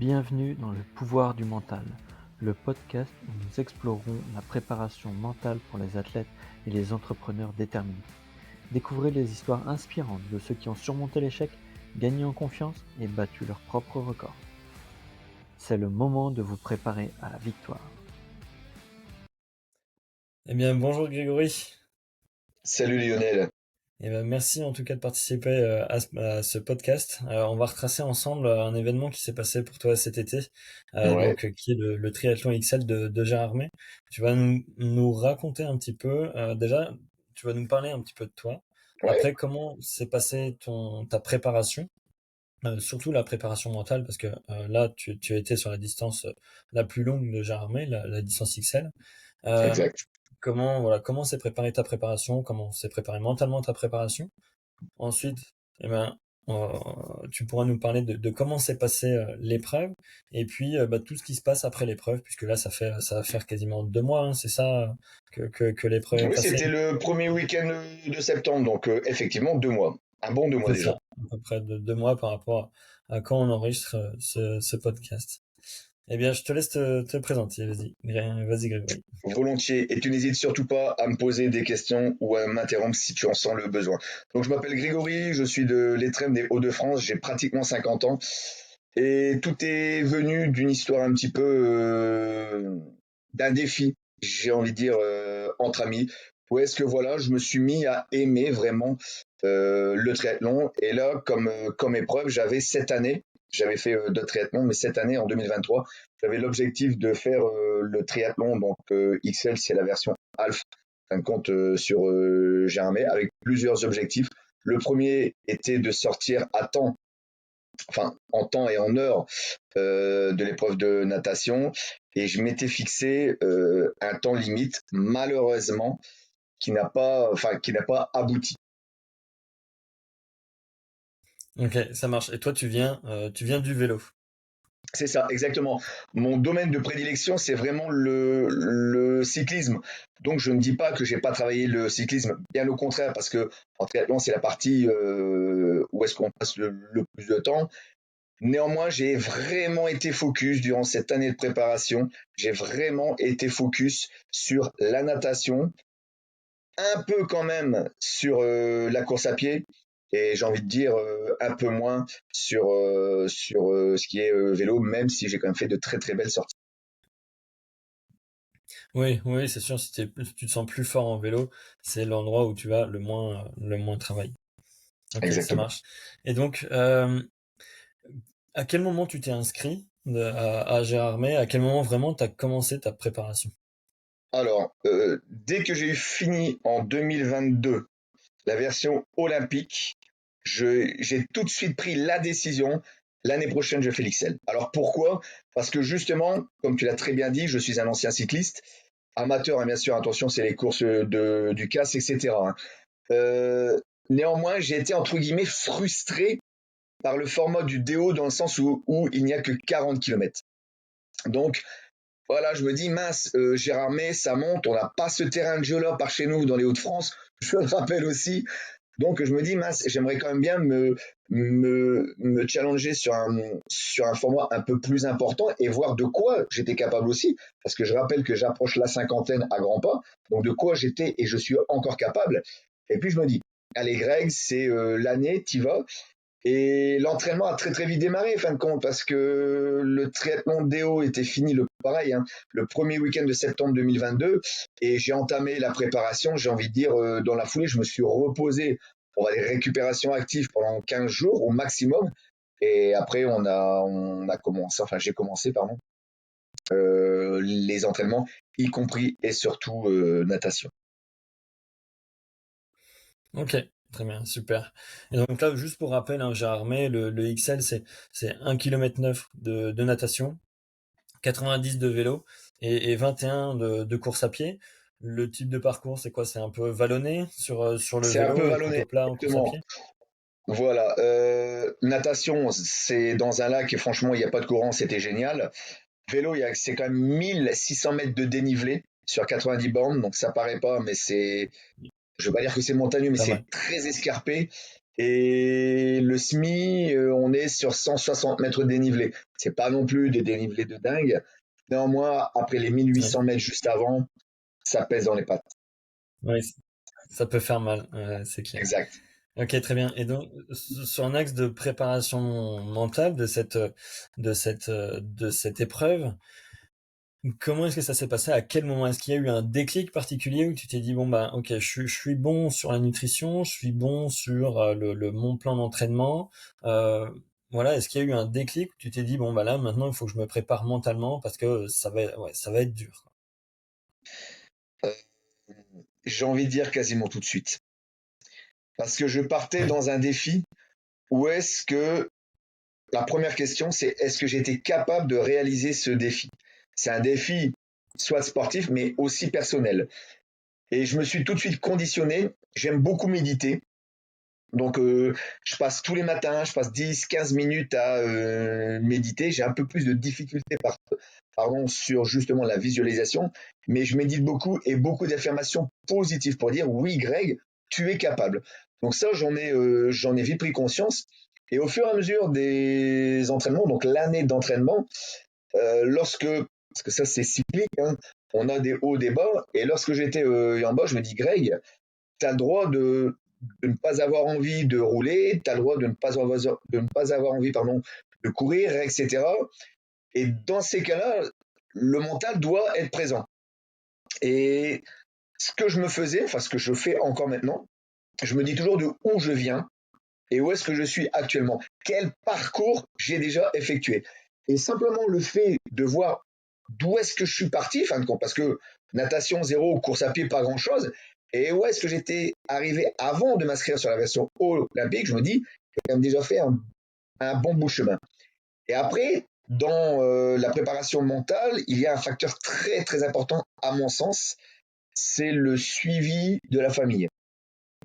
Bienvenue dans le pouvoir du mental, le podcast où nous explorons la préparation mentale pour les athlètes et les entrepreneurs déterminés. Découvrez les histoires inspirantes de ceux qui ont surmonté l'échec, gagné en confiance et battu leur propre record. C'est le moment de vous préparer à la victoire. Eh bien, bonjour Grégory. Salut Lionel. Merci en tout cas de participer à ce podcast. On va retracer ensemble un événement qui s'est passé pour toi cet été, Ouais, qui est le triathlon XL de Gérard May. Tu vas nous raconter un petit peu, déjà, tu vas nous parler un petit peu de toi. ouais, Après, comment s'est passée ta préparation, surtout la préparation mentale, parce que là, tu as été sur la distance la plus longue de Gérard May, la distance XL. Euh, exact. comment s'est préparée ta préparation, comment s'est préparée mentalement ta préparation. Ensuite, eh ben, euh, tu pourras nous parler de comment s'est passée l'épreuve et puis tout ce qui se passe après l'épreuve, puisque là, ça va faire quasiment 2 mois, hein, c'est ça que l'épreuve est Oui, passée. c'était le premier week-end de septembre, donc effectivement 2 mois. Un bon 2 mois C'est déjà. ça, à peu près de 2 mois par rapport à quand on enregistre ce podcast. Eh bien, je te laisse te présenter, vas-y Grégory. Volontiers. Et tu n'hésites surtout pas à me poser des questions ou à m'interrompre si tu en sens le besoin. Donc je m'appelle Grégory, je suis de l'Étrême des Hauts-de-France, j'ai pratiquement 50 ans. Et tout est venu d'une histoire un petit peu d'un défi, j'ai envie de dire, entre amis. Où est-ce que voilà, je me suis mis à aimer vraiment le triathlon. Et là, comme épreuve, j'avais cette année, j'avais fait d'autres triathlons, mais cette année, en 2023, j'avais l'objectif de faire le triathlon. Donc XL, c'est la version Half, en fin de compte, sur Germain, avec plusieurs objectifs. Le premier était de sortir à temps, enfin en temps et en heure, de l'épreuve de natation, et je m'étais fixé un temps limite, malheureusement, qui n'a pas abouti. Ok, ça marche. Et toi, tu viens du vélo. C'est ça, exactement. Mon domaine de prédilection, c'est vraiment le cyclisme. Donc, je ne dis pas que j'ai pas travaillé le cyclisme, bien au contraire, parce que en triathlon, c'est la partie où est-ce qu'on passe le plus de temps. Néanmoins, j'ai vraiment été focus durant cette année de préparation. J'ai vraiment été focus sur la natation, un peu quand même sur la course à pied, et j'ai envie de dire un peu moins sur ce qui est vélo, même si j'ai quand même fait de très très belles sorties. Oui, oui, c'est sûr, si tu te sens plus fort en vélo, c'est l'endroit où tu vas le moins travailler. Ok, ça Exactement. marche. Et donc, à quel moment tu t'es inscrit à Gérard May? À quel moment vraiment tu as commencé ta préparation? Alors, dès que j'ai eu fini en 2022 la version olympique, j'ai tout de suite pris la décision. L'année prochaine, je fais l'XL. Alors pourquoi? Parce que justement, comme tu l'as très bien dit, je suis un ancien cycliste, amateur, hein, bien sûr, attention, c'est les courses du CAS, etc. Hein. Néanmoins, j'ai été entre guillemets frustré par le format du DO dans le sens où il n'y a que 40 km. Donc voilà, je me dis, mince, Gérard May, ça monte, on n'a pas ce terrain de jeu là par chez nous dans les Hauts-de-France, je le rappelle aussi. Donc je me dis, mince, j'aimerais quand même bien me challenger sur un format un peu plus important et voir de quoi j'étais capable aussi, parce que je rappelle que j'approche la cinquantaine à grands pas, donc de quoi j'étais et je suis encore capable. Et puis je me dis, allez Greg, c'est l'année, t'y vas. Et l'entraînement a très très vite démarré, fin de compte, parce que le triathlon DO était fini pareil, hein, le premier week-end de septembre 2022, et j'ai entamé la préparation, j'ai envie de dire, dans la foulée, je me suis reposé pour aller récupération active pendant 15 jours au maximum, et après on a commencé, enfin j'ai commencé, pardon, les entraînements, y compris et surtout natation. Ok, très bien, super. Et donc là, juste pour rappel, hein, Gérard May, le XL, c'est 1,9 km de natation, 90 de vélo et 21 de course à pied. Le type de parcours, c'est quoi? C'est un peu vallonné sur le C'est un peu vélo et vallonné, plutôt plat en course à exactement. pied? Voilà, natation, c'est dans un lac et franchement, il n'y a pas de courant, c'était génial. Vélo, c'est quand même 1600 mètres de dénivelé sur 90 bornes, donc ça paraît pas, mais je veux pas dire que c'est montagneux, mais Pas c'est mal. très escarpé. Et le SMI, on est sur 160 mètres de dénivelé. C'est pas non plus des dénivelés de dingue. Néanmoins, après les 1800 mètres juste avant, ça pèse dans les pattes. Oui, ça peut faire mal, c'est clair. Exact. Ok, très bien. Et donc, sur un axe de préparation mentale de cette épreuve, comment est-ce que ça s'est passé? À quel moment? Est-ce qu'il y a eu un déclic particulier où tu t'es dit, bon, bah, ok, je suis bon sur la nutrition, je suis bon sur mon plan d'entraînement. Euh, voilà, est-ce qu'il y a eu un déclic où tu t'es dit, bon, bah là, maintenant, il faut que je me prépare mentalement parce que ça va être dur. Euh, j'ai envie de dire quasiment tout de suite. Parce que je partais Ouais. dans un défi où est-ce que la première question, c'est est-ce que j'étais capable de réaliser ce défi? C'est un défi soit sportif, mais aussi personnel. Et je me suis tout de suite conditionné. J'aime beaucoup méditer. Donc, je passe tous les matins, je passe 10-15 minutes à méditer. J'ai un peu plus de difficultés pardon, sur justement la visualisation, mais je médite beaucoup et beaucoup d'affirmations positives pour dire oui, Greg, tu es capable. Donc ça, j'en ai vite pris conscience. Et au fur et à mesure des entraînements, donc l'année d'entraînement, parce que ça c'est cyclique, hein, on a des hauts, des bas, et lorsque j'étais en bas, je me dis, Greg, tu as le droit de ne pas avoir envie de rouler, tu as le droit de ne pas avoir envie pardon, de courir, etc. Et dans ces cas-là, le mental doit être présent. Et ce que je me faisais, enfin ce que je fais encore maintenant, je me dis toujours de où je viens et où est-ce que je suis actuellement. Quel parcours j'ai déjà effectué. Et simplement le fait de voir d'où est-ce que je suis parti, fin de compte, parce que natation zéro, course à pied, pas grand-chose, et où est-ce que j'étais arrivé avant de m'inscrire sur la version olympique, je me dis, j'ai quand même déjà fait un bon bout de chemin. Et après, dans la préparation mentale, il y a un facteur très très important à mon sens, c'est le suivi de la famille.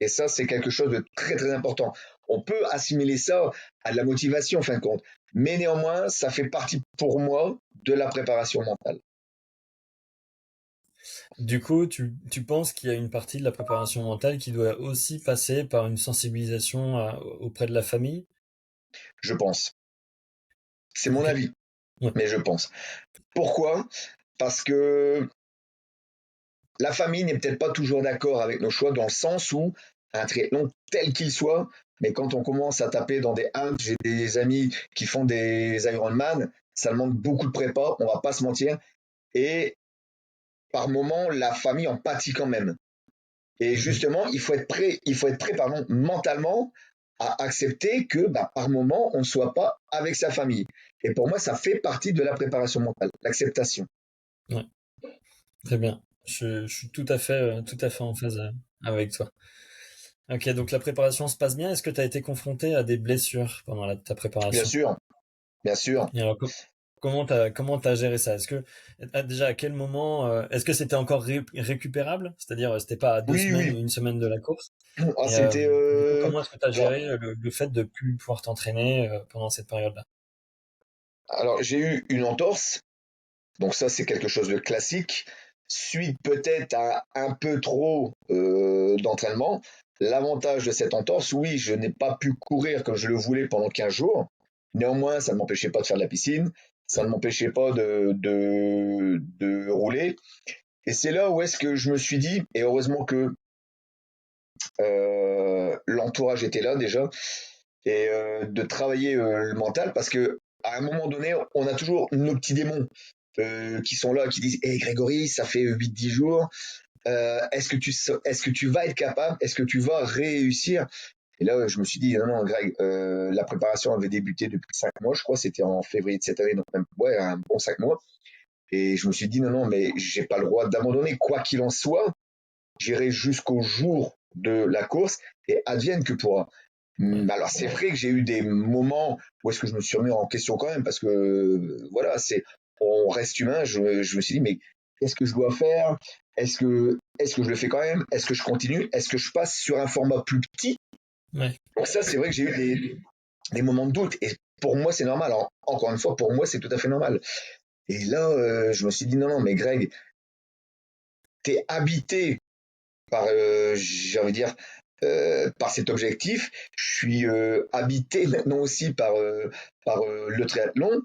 Et ça, c'est quelque chose de très très important. On peut assimiler ça à de la motivation, en fin de compte. Mais néanmoins, ça fait partie pour moi de la préparation mentale. Du coup, tu penses qu'il y a une partie de la préparation mentale qui doit aussi passer par une sensibilisation auprès de la famille? Je pense. C'est mon Ok. avis, Ouais. mais je pense. Pourquoi? Parce que la famille n'est peut-être pas toujours d'accord avec nos choix dans le sens où un triathlon tel qu'il soit, mais quand on commence à taper dans des Alpes, j'ai des amis qui font des Ironman, ça demande beaucoup de prépa, on va pas se mentir, et par moment, la famille en pâtit quand même. Et Mhm. justement, il faut être prêt pardon, mentalement à accepter que bah, par moment, on ne soit pas avec sa famille. Et pour moi, ça fait partie de la préparation mentale, l'acceptation. Ouais. Très bien. Je suis tout à fait en phase avec toi. Ok, donc la préparation se passe bien. Est-ce que tu as été confronté à des blessures pendant ta Bien préparation? sûr, bien sûr. Et alors, comment t'as géré ça? Déjà à quel moment est-ce que c'était encore récupérable? C'est-à-dire c'était pas à deux Oui, semaines oui. ou une semaine de la course? Ah, Et c'était. du coup, comment est-ce que tu as Alors, géré le fait de plus pouvoir t'entraîner pendant cette période-là? alors, j'ai eu une entorse, donc ça, c'est quelque chose de classique. Suite peut-être à un peu trop d'entraînement. L'avantage de cette entorse, oui, je n'ai pas pu courir comme je le voulais pendant 15 jours. Néanmoins, ça ne m'empêchait pas de faire de la piscine, ça ne m'empêchait pas de rouler. Et c'est là où est-ce que je me suis dit, et heureusement que l'entourage était là déjà, et de travailler le mental, parce que à un moment donné, on a toujours nos petits démons qui sont là, qui disent hey Grégory, ça fait 8-10 jours, est-ce que tu vas être capable, est-ce que tu vas réussir? Et là, je me suis dit, non, non, Greg, la préparation avait débuté depuis 5 mois, je crois, c'était en février de cette année, donc même, ouais, un bon 5 mois. Et je me suis dit, non, non, mais j'ai pas le droit d'abandonner, quoi qu'il en soit, j'irai jusqu'au jour de la course et advienne que pourra. Ouais. Alors c'est vrai que j'ai eu des moments où est-ce que je me suis remis en question quand même parce que voilà, c'est on reste humain. Je me suis dit mais qu'est-ce que je dois faire? Est-ce que je le fais quand même? Est-ce que je continue? Est-ce que je passe sur un format plus petit? Ouais. Donc ça c'est vrai que j'ai eu des moments de doute et pour moi c'est normal. Alors, encore une fois pour moi c'est tout à fait normal. Et là je me suis dit non non mais Greg t'es habité par j'ai envie de dire par cet objectif. Je suis habité maintenant aussi par le triathlon.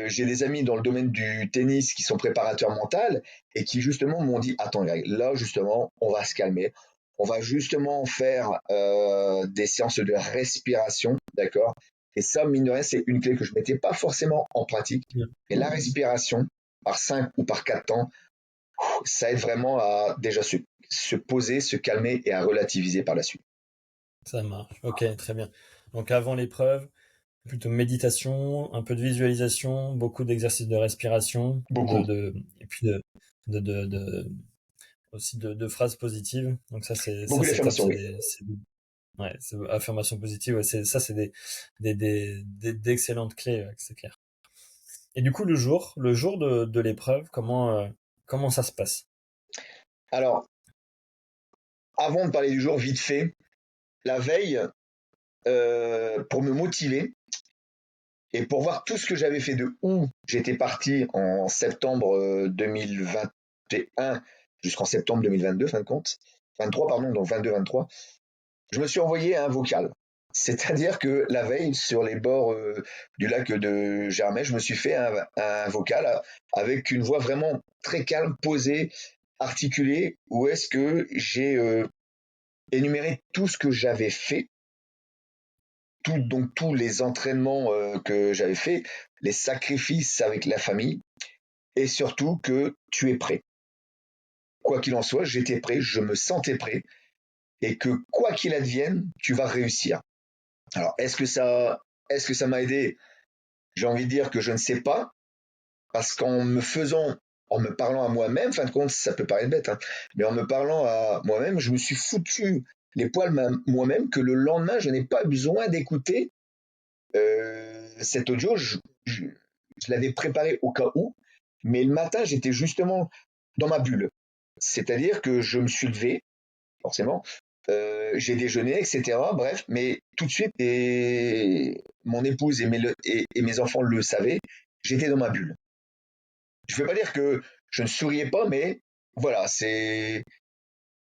J'ai des amis dans le domaine du tennis qui sont préparateurs mentaux et qui justement m'ont dit attends Greg, là justement on va se calmer, on va justement faire des séances de respiration, d'accord? Et ça, mine de rien, c'est une clé que je mettais pas forcément en pratique. Mais la respiration, par 5 ou par 4 temps, ça aide vraiment à déjà se poser, se calmer et à relativiser par la suite. Ça marche. Ok, très bien. Donc avant l'épreuve, plutôt méditation, un peu de visualisation, beaucoup d'exercices de respiration, Beaucoup. et puis aussi de phrases positives. Donc ça Beaucoup c'est top. d'affirmations, oui. Ouais, affirmations positives. Ouais, c'est d'excellentes clés, ouais, c'est clair. Et du coup le jour de l'épreuve, comment ça se passe? Alors, avant de parler du jour, vite fait, la veille, pour me motiver et pour voir tout ce que j'avais fait de où j'étais parti en septembre 2021 jusqu'en septembre 2022, fin de compte, 23 pardon, donc 22-23, je me suis envoyé un vocal. C'est-à-dire que la veille, sur les bords du lac de Germay, je me suis fait un vocal avec une voix vraiment très calme, posée, articulée, où est-ce que j'ai énuméré tout ce que j'avais fait, donc tous les entraînements que j'avais fait, les sacrifices avec la famille, et surtout que tu es prêt. Quoi qu'il en soit, j'étais prêt, je me sentais prêt, et que quoi qu'il advienne, tu vas réussir. Alors, est-ce que ça m'a aidé? J'ai envie de dire que je ne sais pas, parce en me parlant à moi-même, fin de compte, ça peut paraître bête, hein, mais en me parlant à moi-même, je me suis foutu les poils moi-même que le lendemain, je n'ai pas besoin d'écouter cet audio. Je l'avais préparé au cas où, mais le matin, j'étais justement dans ma bulle. C'est-à-dire que je me suis levé, forcément, j'ai déjeuné, etc. Bref, mais tout de suite, et mon épouse et mes enfants le savaient, j'étais dans ma bulle. Je ne veux pas dire que je ne souriais pas, mais voilà,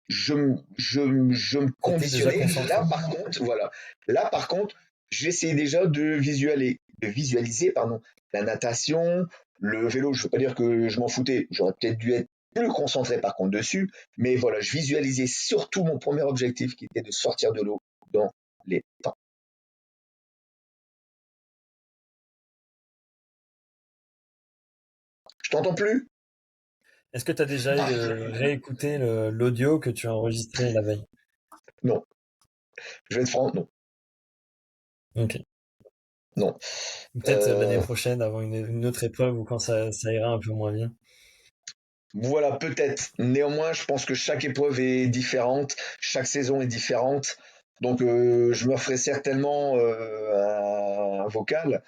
je me T'étais déjà conditionnais. concentré. Là, par contre, j'essayais déjà de visualiser, pardon, la natation, le vélo. Je ne veux pas dire que je m'en foutais. J'aurais peut-être dû être plus concentré par contre dessus, mais voilà, je visualisais surtout mon premier objectif qui était de sortir de l'eau dans les temps. Je t'entends plus? Est-ce que tu as déjà réécouté l'audio que tu as enregistré la veille? Non, je vais être franc, non, Ok. non. Peut-être l'année Euh, prochaine, avant une autre épreuve ou quand ça ira un peu moins bien. Voilà, peut-être. Néanmoins, je pense que chaque épreuve est différente, chaque saison est différente. Donc, je me ferai certainement un vocal.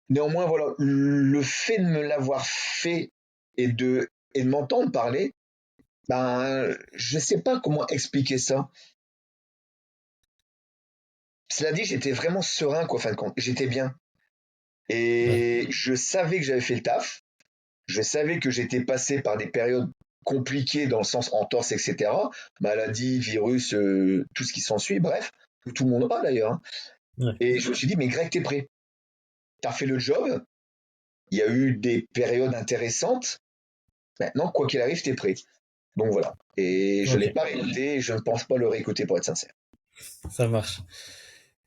Néanmoins, voilà, le fait de me l'avoir fait et de m'entendre parler, ben, je sais pas comment expliquer ça. Cela dit, j'étais vraiment serein, quoi, fin de compte. J'étais bien. Ouais. Et je savais que j'avais fait le taf. Je savais que j'étais passé par des périodes compliquées dans le sens entorse, etc. Maladie, virus, tout ce qui s'ensuit, bref, que tout le monde a d'ailleurs, hein. Ouais. Et je me suis dit, mais Greg, t'es prêt. T'as fait le job. Il y a eu des périodes intéressantes. Maintenant, quoi qu'il arrive, t'es prêt. Donc voilà. Et je Ok, l'ai pas réécouté. Je ne pense pas le réécouter pour être sincère. ça marche.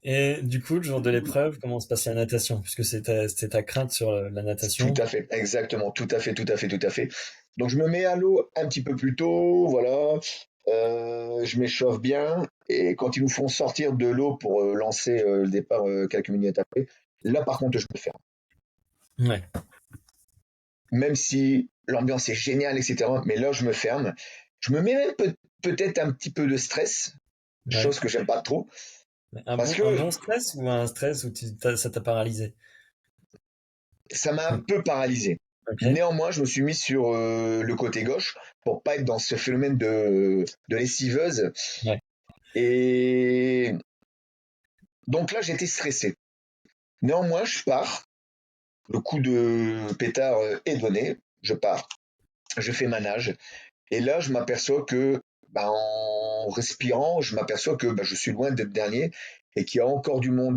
Et du coup, le jour de l'épreuve, comment se passait la natation? Puisque c'était ta crainte sur la Tout natation. à fait, exactement, tout à fait, tout à fait, tout à fait. Donc je me mets à l'eau un petit peu plus tôt, voilà. Je m'échauffe bien et quand ils nous font sortir de l'eau pour lancer le départ quelques minutes après, là par contre je me ferme. Ouais. Même si l'ambiance est géniale, etc. Mais là je me ferme. Je me mets même peut-être un petit peu de stress, Ouais. chose que j'aime pas trop, parce Un que bon stress ou un stress où ça t'a paralysé? ça m'a un peu paralysé. Ok. Néanmoins, je me suis mis sur le côté gauche pour pas être dans ce phénomène de lessiveuse. Ouais. Et donc là, j'étais stressé. Néanmoins, je pars. Le coup de pétard est donné. Je pars. Je fais ma nage. Et là, je m'aperçois que ben, en respirant, je m'aperçois que je suis loin d'être dernier et qu'il y a encore du monde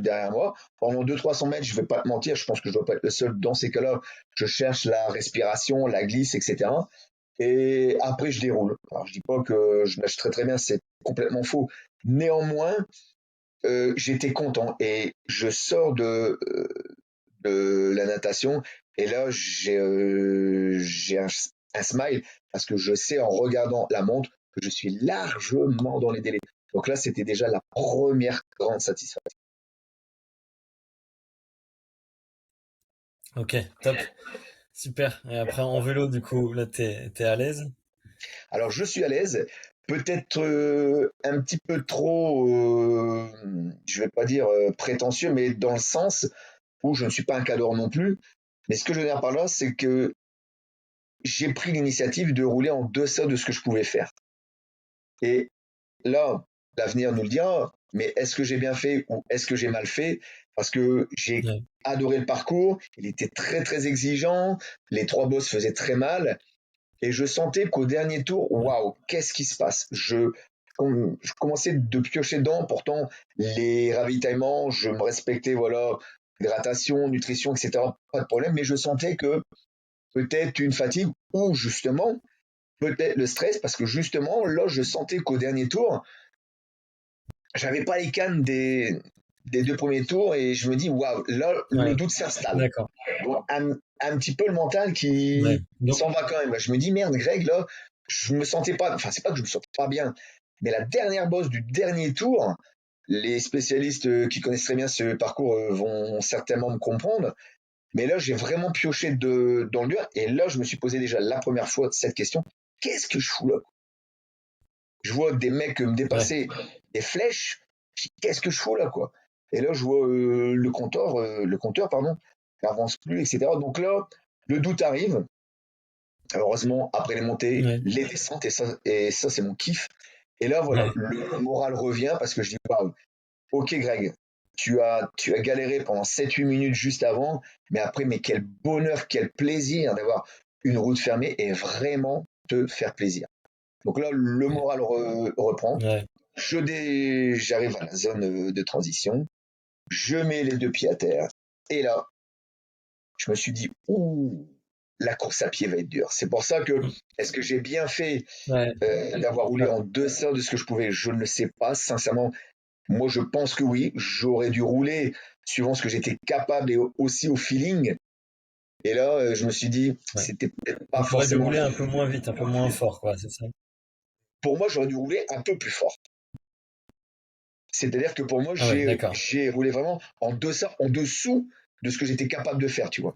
derrière moi. Pendant 200-300 mètres, je vais pas te mentir, je pense que je dois pas être le seul dans ces cas-là. Je cherche la respiration, la glisse, etc. Et après, je déroule. Alors, je dis pas que je nage très très bien, c'est complètement faux. Néanmoins, j'étais content et je sors de la natation et là, j'ai un smile parce que je sais en regardant la montre que je suis largement dans les délais. Donc là, c'était déjà la première grande satisfaction. Ok, top. Super. Et après, en vélo, du coup, là, t'es à l'aise? Alors, je suis à l'aise, peut-être un petit peu trop, je vais pas dire prétentieux, mais dans le sens où je ne suis pas un cadre non plus. Mais ce que je veux dire par là, c'est que j'ai pris l'initiative de rouler en deçà de ce que je pouvais faire. Et là, l'avenir nous le dira, mais est-ce que j'ai bien fait ou est-ce que j'ai mal fait? Parce que j'ai Ouais. adoré le parcours, il était très très exigeant, les 3 bosses faisaient très mal, et je sentais qu'au dernier tour, Ouais. waouh, qu'est-ce qui se passe? Je commençais de piocher dedans, pourtant les ravitaillements, je me respectais, voilà, hydratation, nutrition, etc., pas de problème, mais je sentais que peut-être une fatigue ou justement peut-être le stress, parce que justement là, je sentais qu'au dernier tour, j'avais pas les cannes des 2 premiers tours et je me dis waouh, là le Ouais. doute s'installe. D'accord. Bon, un petit peu le mental Ouais. qui Donc, s'en va quand même. Je me dis merde, Greg, là, je me sentais pas, enfin c'est pas que je me sentais pas bien, mais la dernière bosse du dernier tour, les spécialistes qui connaissent très bien ce parcours vont certainement me comprendre. Mais là, j'ai vraiment pioché dans le dur et là, je me suis posé déjà la première fois cette question. Qu'est-ce que je fous là? Je vois des mecs me ouais. dépasser des flèches. Je dis, qu'est-ce que je fous là, quoi? Et là, je vois le compteur, pardon, n'avance plus, etc. Donc là, le doute arrive. Heureusement, après les montées, Ouais. les descentes, et ça c'est mon kiff. Et là, voilà, Ouais. le moral revient parce que je dis, waouh, ok, Greg, tu as galéré pendant 7-8 minutes juste avant, mais après, mais quel bonheur, quel plaisir d'avoir une route fermée et vraiment te faire plaisir. Donc là, le moral reprend. Ouais. J'arrive à la zone de transition. Je mets les 2 pieds à terre. Et là, je me suis dit, ouh, la course à pied va être dure. C'est pour ça que, est-ce que j'ai bien fait Ouais. d'avoir roulé en deçà de ce que je pouvais? Je ne le sais pas. Sincèrement, moi, je pense que oui. J'aurais dû rouler suivant ce que j'étais capable et aussi au feeling. Et là, je me suis dit, Ouais. c'était peut-être pas Donc, t'aurais dû forcément. rouler un peu moins vite, un peu moins fort, quoi, c'est ça? Pour moi, j'aurais dû rouler un peu plus fort. C'est-à-dire que pour moi, Ah ouais, j'ai d'accord. j'ai roulé vraiment en dessous de ce que j'étais capable de faire, tu vois.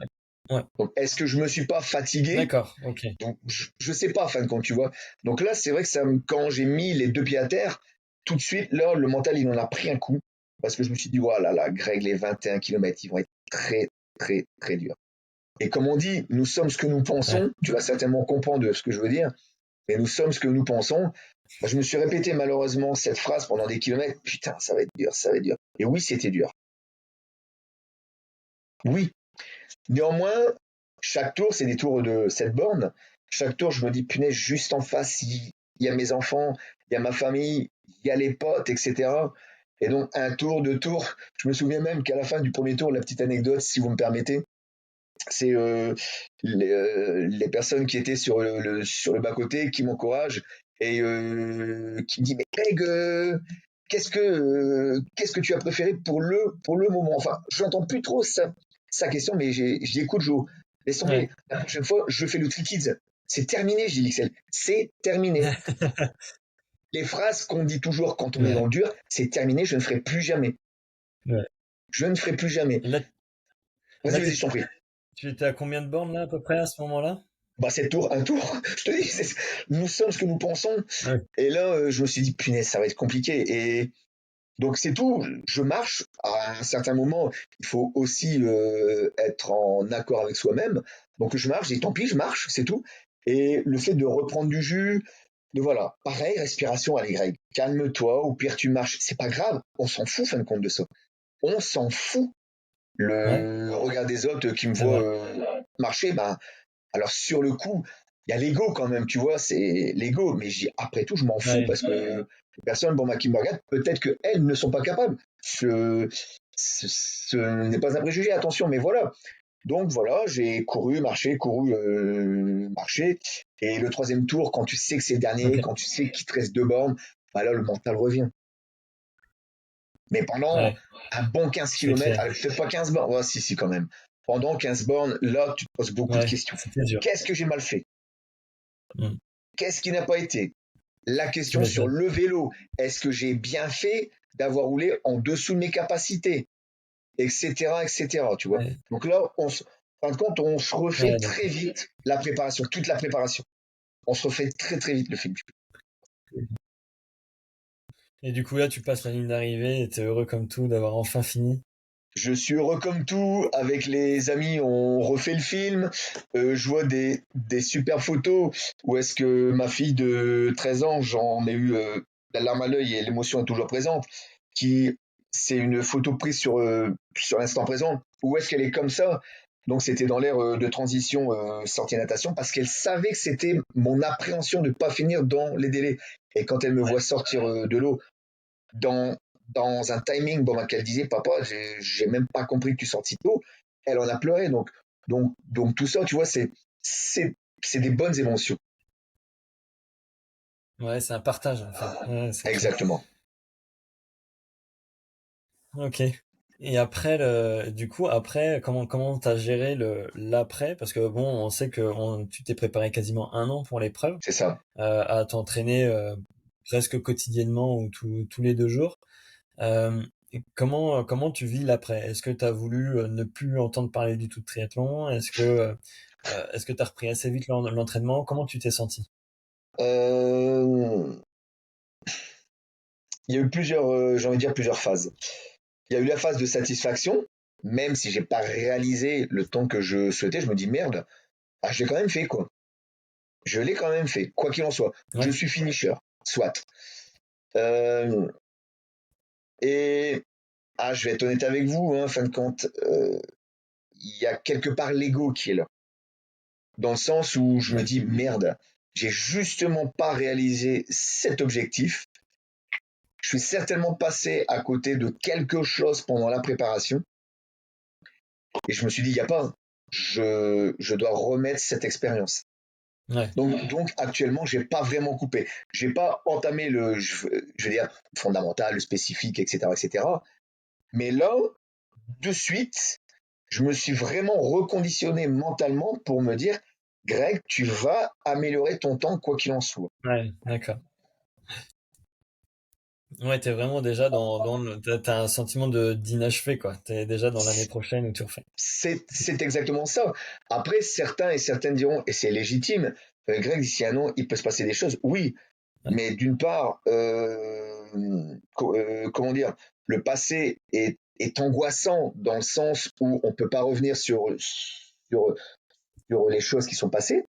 Ouais. Donc, est-ce que je me suis pas fatigué? D'accord. Ok. Donc, je sais pas, fin de compte, tu vois. Donc là, c'est vrai que quand j'ai mis les 2 pieds à terre, tout de suite, là, le mental, il en a pris un coup. Parce que je me suis dit, voilà, là, Greg, les 21 kilomètres, ils vont être très, très, très durs. Et comme on dit, nous sommes ce que nous Ouais. pensons. Tu vas certainement comprendre ce que je veux dire. Mais nous sommes ce que nous pensons. Je me suis répété malheureusement cette phrase pendant des kilomètres. Putain, ça va être dur, ça va être dur. Et oui, c'était dur. Oui. Néanmoins, chaque tour, c'est des tours de 7 bornes. Chaque tour, je me dis, punaise, juste en face, il y a mes enfants, il y a ma famille, il y a les potes, etc. Et donc, un tour, 2 tours. Je me souviens même qu'à la fin du premier tour, la petite anecdote, si vous me permettez, c'est les personnes qui étaient sur le bas-côté qui m'encouragent et qui me disent, mais Greg, qu'est-ce que tu as préféré pour le moment? Enfin, je n'entends plus trop sa question, mais je dis, écoute, Joe, laisse tomber, Ouais. la prochaine fois, je fais le Trikids. C'est terminé, j'ai dit, Excel. C'est terminé. Les phrases qu'on dit toujours quand on est dans Ouais. le dur, c'est terminé, je ne ferai plus jamais. Ouais. Je ne ferai plus jamais. Et là, Vas-y, là, vas-y, je t'en prie. tu étais à combien de bornes là à peu près à ce moment-là? Bah, 7 tours, un tour. Je te dis, nous sommes ce que nous pensons. Ouais. Et là, je me suis dit, punaise, ça va être compliqué. Et donc, c'est tout. Je marche. À un certain moment, il faut aussi être en accord avec soi-même. Donc, je marche. Et tant pis, je marche. C'est tout. Et le fait de reprendre du jus, de voilà. Pareil, respiration, allez, Greg. Calme-toi. Au pire, tu marches. C'est pas grave. On s'en fout, fin de compte de ça. On s'en fout. Ouais. Le regard des autres qui me C'est voient vrai. marcher, ben, alors sur le coup, il y a l'ego quand même, tu vois, c'est l'ego. Mais après tout, je m'en fous Ouais, parce que les personnes, bon, qui me regardent, peut-être qu'elles ne sont pas capables. Ce n'est pas un préjugé, attention, mais voilà. Donc voilà, j'ai couru, marché. Et le troisième tour, quand tu sais que c'est le dernier, ok, quand tu sais qu'il te reste 2 bornes, bah là, le mental revient. Mais pendant ouais, un bon 15 c'est kilomètres, clair. peut-être pas 15 bornes, ouais, si, quand même. Pendant 15 bornes, là, tu te poses beaucoup de Ouais, questions. c'était dur. Qu'est-ce que j'ai mal fait? Mm, Qu'est-ce qui n'a pas été? La tu question sur m'étonnes. le vélo, est-ce que j'ai bien fait d'avoir roulé en dessous de mes capacités? Etc., etc., tu vois. Ouais, Donc là, en fin de compte, on se refait ouais, très d'accord. vite la préparation, toute la préparation. On se refait très très vite le film. Et du coup, là, tu passes la ligne d'arrivée et t'es heureux comme tout d'avoir enfin fini. Je suis heureux comme tout. Avec les amis, on refait le film. Je vois des super photos où est-ce que ma fille de 13 ans, j'en ai eu la larme à l'œil et l'émotion est toujours présente. Qui, c'est une photo prise sur l'instant présent. Où est-ce qu'elle est comme ça? Donc c'était dans l'ère de transition sortie natation parce qu'elle savait que c'était mon appréhension de ne pas finir dans les délais. Et quand elle me Ouais, voit sortir de l'eau dans, dans un timing bon, qu'elle disait, papa, j'ai même pas compris que tu sortis tôt, elle en a pleuré. Donc tout ça, tu vois, c'est des bonnes émotions. ouais, c'est un partage en fait. Ouais, c'est clair. Exactement. Ok. Et après du coup, après, comment t'as géré l'après? Parce que bon, on sait que tu t'es préparé quasiment un an pour l'épreuve, C'est ça. à t'entraîner presque quotidiennement ou tous les 2 jours. Et comment tu vis l'après? Est-ce que t'as voulu ne plus entendre parler du tout de triathlon? Est-ce que t'as repris assez vite l'entraînement? Comment tu t'es senti? Euh, il y a eu plusieurs, j'ai envie de dire plusieurs phases. Il y a eu la phase de satisfaction, même si j'ai pas réalisé le temps que je souhaitais, je me dis merde, ah, je l'ai quand même fait quoi. Je l'ai quand même fait, quoi qu'il en soit. Je Ouais, suis finisher, soit. Euh, et je vais être honnête avec vous, hein, fin de compte, il y a quelque part l'ego qui est là. Dans le sens où je me ouais, dis, merde, j'ai justement pas réalisé cet objectif. Je suis certainement passé à côté de quelque chose pendant la préparation. Et je me suis dit, il n'y a pas. Je dois remettre cette expérience. ouais, Donc actuellement, j'ai pas vraiment coupé. J'ai pas entamé je veux dire, fondamental, le spécifique, etc., etc. Mais là, de suite, je me suis vraiment reconditionné mentalement pour me dire, Greg, tu vas améliorer ton temps quoi qu'il en soit. ouais, d'accord. Ouais, t'es vraiment déjà t'as un sentiment d'inachevé, quoi. T'es déjà dans l'année prochaine où tu refais. C'est exactement ça. Après, certains et certaines diront, et c'est légitime, Greg, d'ici un an, il peut se passer des choses. Oui, Ouais, mais d'une part, comment dire, le passé est angoissant dans le sens où on ne peut pas revenir sur les choses qui sont passées.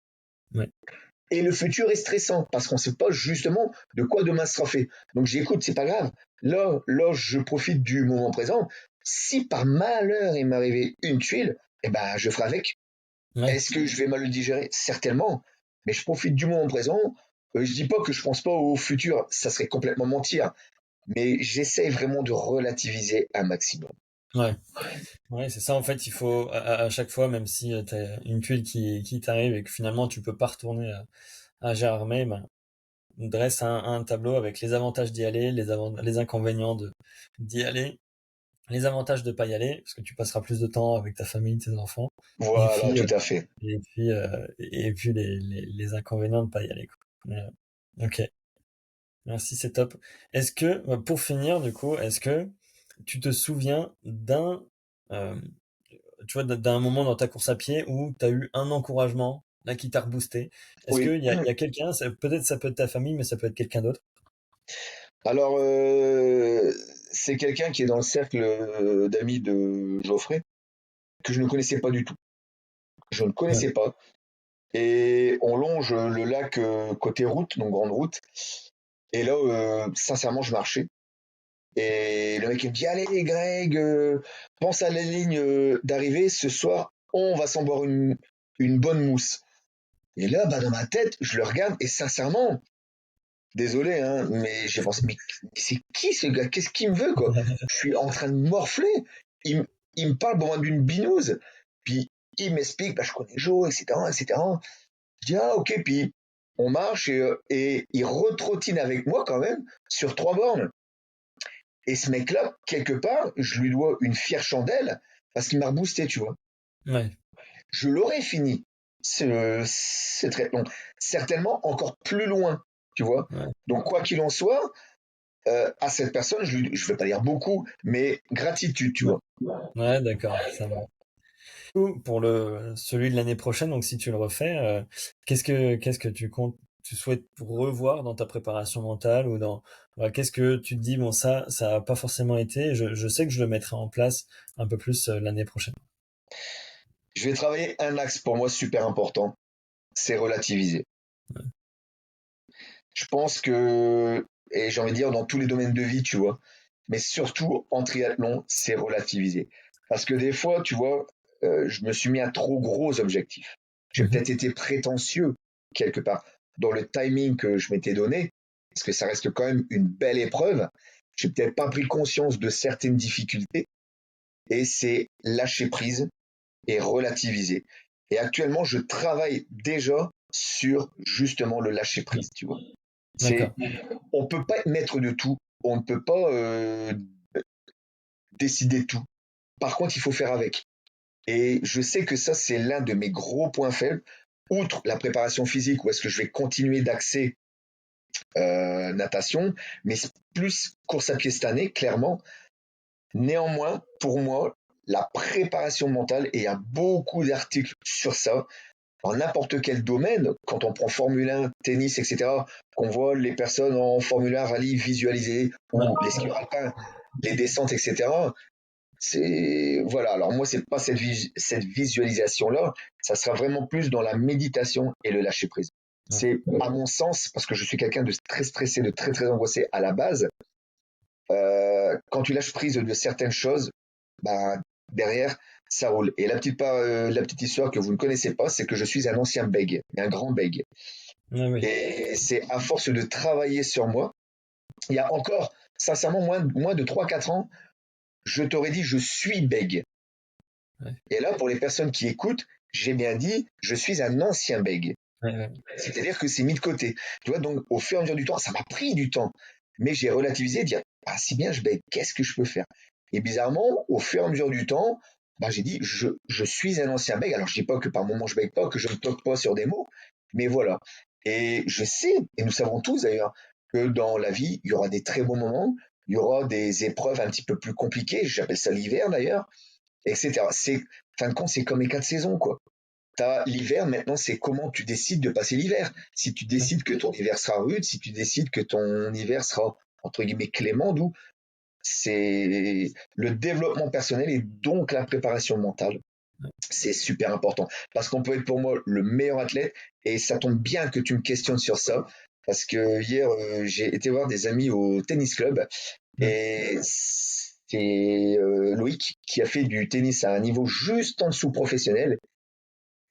ouais, Et le futur est stressant parce qu'on ne sait pas justement de quoi demain sera fait. Donc j'écoute, c'est pas grave. Là, je profite du moment présent. Si par malheur il m'arrivait une tuile, eh ben je ferai avec. ouais, Est-ce que je vais mal le digérer? Certainement. Mais je profite du moment présent. Je dis pas que je pense pas au futur, ça serait complètement mentir. Mais j'essaie vraiment de relativiser un maximum. ouais. Ouais, c'est ça, en fait, il faut, à chaque fois, même si t'as une tuile qui t'arrive et que finalement tu peux pas retourner à Gérardmer, ben, dresse un tableau avec les avantages d'y aller, les inconvénients d'y aller, les avantages de pas y aller, parce que tu passeras plus de temps avec ta famille, tes enfants, et Voilà, puis, tout à fait. les inconvénients de pas y aller, quoi. Ok, merci, c'est top. Est-ce que, pour finir, du coup, est-ce que tu te souviens euh, tu vois, d'un moment dans ta course à pied où tu as eu un encouragement, là, qui t'a reboosté? Est-ce Oui. qu'il y a quelqu'un, peut-être ça peut être ta famille, mais ça peut être quelqu'un d'autre? Alors, c'est quelqu'un qui est dans le cercle d'amis de Geoffrey, que je ne connaissais pas du tout. Je ne Ouais, connaissais pas. Et on longe le lac côté route, donc grande route. Et là, sincèrement, je marchais. Et le mec il me dit, allez Greg, pense à la ligne d'arrivée. Ce soir, on va s'en boire une bonne mousse. Et là, dans ma tête, je le regarde et sincèrement, désolé, hein, mais j'ai pensé, mais c'est qui ce gars? Qu'est-ce qu'il me veut, quoi? Je suis en train de morfler. Il me parle bon, d'une binouse. Puis il m'explique, je connais Joe, etc., etc. Je dis, ah, ok. Puis on marche et il retrottine avec moi quand même sur 3 bornes. Et ce mec-là, quelque part, je lui dois une fière chandelle parce qu'il m'a reboosté, tu vois. Ouais. Je l'aurais fini, ce triathlon. Certainement encore plus loin, tu vois. Ouais. Donc, quoi qu'il en soit, à cette personne, je ne vais pas dire beaucoup, mais gratitude, tu vois. Ouais, d'accord, ça va. Pour celui de l'année prochaine, donc si tu le refais, qu'est-ce que tu souhaites revoir dans ta préparation mentale ou qu'est-ce que tu te dis, bon, ça a pas forcément été, je sais que je le mettrai en place un peu plus l'année prochaine. Je vais travailler un axe pour moi super important, c'est relativiser. Ouais. Je pense que, et j'ai envie de dire dans tous les domaines de vie, tu vois, mais surtout en triathlon, c'est relativiser. Parce que des fois, tu vois, je me suis mis à trop gros objectifs. J'ai peut-être été prétentieux quelque part dans le timing que je m'étais donné, parce que ça reste quand même une belle épreuve. J'ai peut-être pas pris conscience de certaines difficultés, et c'est lâcher prise et relativiser. Et actuellement, je travaille déjà sur justement le lâcher prise, tu vois. C'est, D'accord. on peut pas être maître de tout, on ne peut pas décider de tout. Par contre, il faut faire avec. Et je sais que ça, c'est l'un de mes gros points faibles. Outre la préparation physique, où est-ce que je vais continuer d'axer natation, mais plus course à pied cette année, clairement. Néanmoins, pour moi, la préparation mentale, et il y a beaucoup d'articles sur ça, dans n'importe quel domaine, quand on prend Formule 1, tennis, etc., qu'on voit les personnes en Formule 1 rallye visualiser, ou les skieurs alpins, les descentes, etc., c'est, voilà. Alors moi, c'est pas cette visualisation-là, ça sera vraiment plus dans la méditation et le lâcher prise. Ouais. C'est, à mon sens, parce que je suis quelqu'un de très stressé, de très, très angoissé à la base, quand tu lâches prise de certaines choses, bah, derrière, ça roule. Et la petite histoire que vous ne connaissez pas, c'est que je suis un ancien bègue, un grand bègue. Ouais, oui. Et c'est à force de travailler sur moi, il y a encore, sincèrement, moins de 3 4 ans, je t'aurais dit je suis bègue. Ouais. Et là, pour les personnes qui écoutent, j'ai bien dit je suis un ancien bègue. Ouais. C'est-à-dire que c'est mis de côté. Tu vois, donc au fur et à mesure du temps, ça m'a pris du temps. Mais j'ai relativisé, dire, si bien je bègue, qu'est-ce que je peux faire? Et bizarrement, au fur et à mesure du temps, j'ai dit, je suis un ancien bègue. Alors je dis pas que par moment je bègue pas, que je ne toque pas sur des mots, mais voilà. Et je sais, et nous savons tous d'ailleurs, que dans la vie, il y aura des très bons moments, il y aura des épreuves un petit peu plus compliquées, j'appelle ça l'hiver d'ailleurs, etc. Fin de compte, c'est comme les 4 saisons, quoi. T'as l'hiver, maintenant, c'est comment tu décides de passer l'hiver. Si tu décides que ton hiver sera rude, si tu décides que ton hiver sera, entre guillemets, clément, d'où c'est le développement personnel et donc la préparation mentale. C'est super important. Parce qu'on peut être pour moi le meilleur athlète, et ça tombe bien que tu me questionnes sur ça, parce que hier, j'ai été voir des amis au tennis club, et c'est Loïc qui a fait du tennis à un niveau juste en dessous professionnel,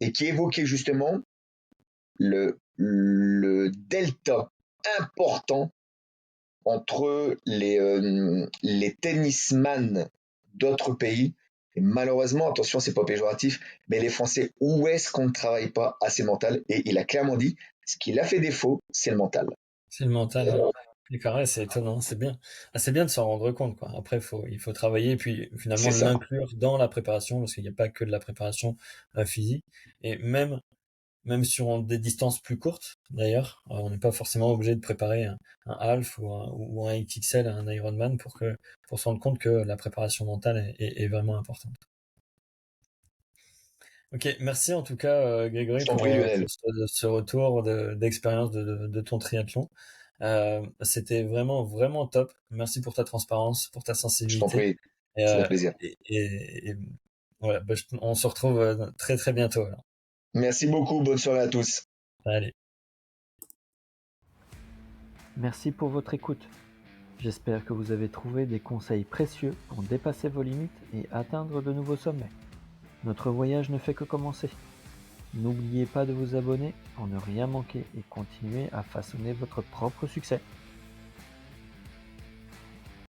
et qui évoquait justement le delta important entre les tennisman d'autres pays. Et malheureusement, attention, c'est pas péjoratif, mais les Français, où est-ce qu'on ne travaille pas assez mental? Et il a clairement dit, ce qui l'a fait défaut, c'est le mental. C'est le mental. D'accord, ouais, c'est étonnant, c'est bien. Ah, c'est bien de s'en rendre compte, quoi. Après, il faut travailler et puis finalement C'est ça. l'inclure dans la préparation, parce qu'il n'y a pas que de la préparation physique. Et même sur des distances plus courtes, d'ailleurs, on n'est pas forcément obligé de préparer un half ou un XXL, un Ironman pour se rendre compte que la préparation mentale est vraiment importante. Ok, merci en tout cas Je Grégory t'en prie, Lionel. pour ce retour d'expérience de ton triathlon. C'était vraiment vraiment top. Merci pour ta transparence, pour ta Je t'en sensibilité. prie. Et, C'est un euh, plaisir. et voilà, on se retrouve très très bientôt. Alors. Merci beaucoup. Bonne soirée à tous. Allez. Merci pour votre écoute. J'espère que vous avez trouvé des conseils précieux pour dépasser vos limites et atteindre de nouveaux sommets. Notre voyage ne fait que commencer. N'oubliez pas de vous abonner pour ne rien manquer et continuer à façonner votre propre succès.